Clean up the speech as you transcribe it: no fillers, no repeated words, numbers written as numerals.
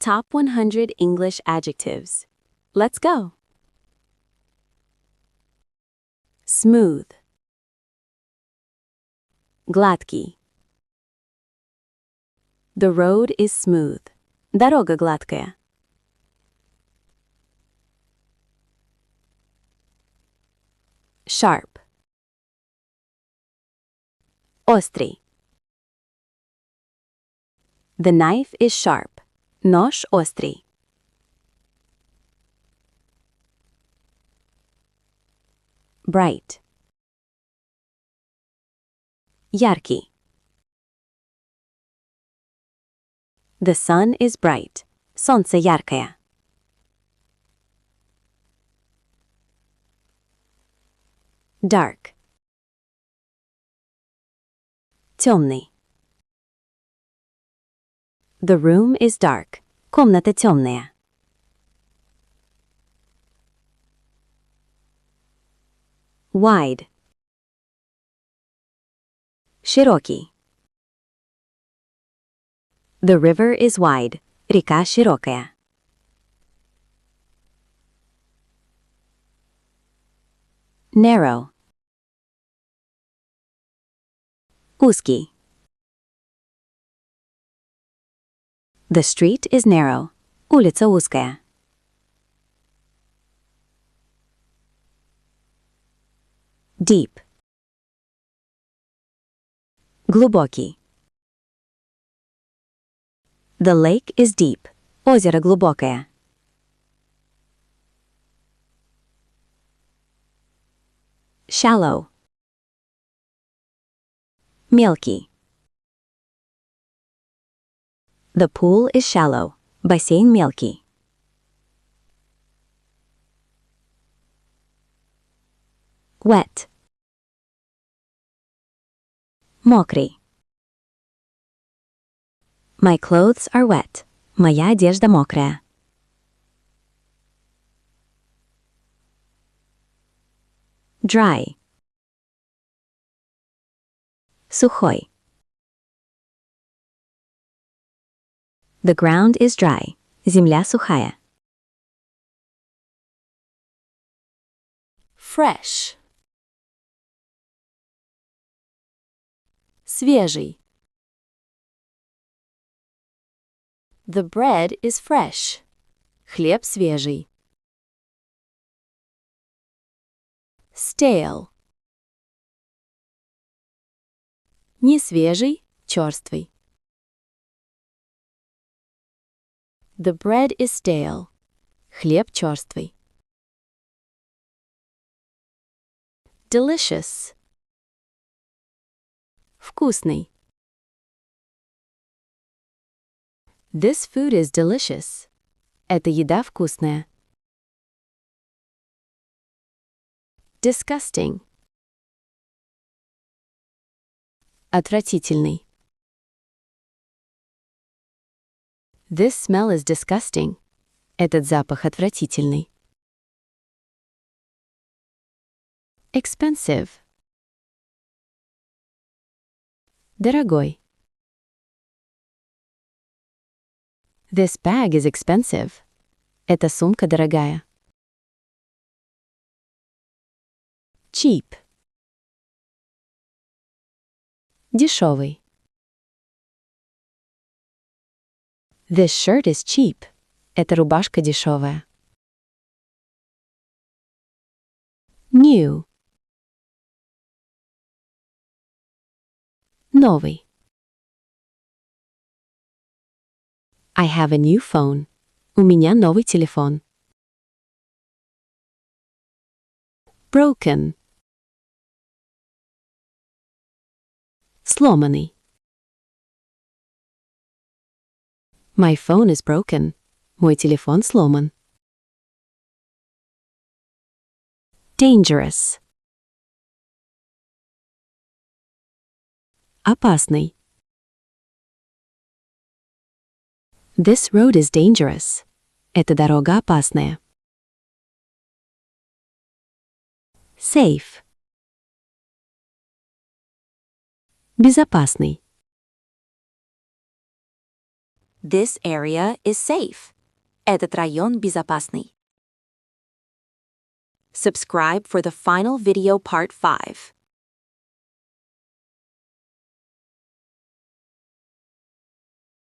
Top 100 English adjectives. Let's go. Smooth. Гладкий. The road is smooth. Дорога гладкая. Sharp. Острый. The knife is sharp. Нож острый. Bright. Яркий. The sun is bright. Солнце яркое. Dark. Темный. The room is dark. Комната темная. Wide. Широкий. The river is wide. Река широкая. Narrow. Узкий. The street is narrow. Улица узкая. Deep. Глубокий. The lake is deep. Озеро глубокое. Shallow. Мелкий. The pool is shallow. Бассейн мелкий. Wet. Мокрый. My clothes are wet. Моя одежда мокрая. Dry. Сухой. The ground is dry. Земля сухая. Fresh. Свежий. The bread is fresh. Хлеб свежий. Stale. Не свежий, черствый. The bread is stale. Хлеб черствый. Delicious. Вкусный. This food is delicious. Эта еда вкусная. Disgusting. Отвратительный. This smell is disgusting. Этот запах отвратительный. Expensive. Дорогой. This bag is expensive. Эта сумка дорогая. Cheap. Дешевый. This shirt is cheap. Эта рубашка дешевая. New. Новый. I have a new phone. У меня новый телефон. Broken. Сломанный. My phone is broken. Мой телефон сломан. Dangerous. Опасный. This road is dangerous. Эта дорога опасная. Safe. Безопасный. This area is safe. Этот район безопасный. Subscribe for the final video part 5.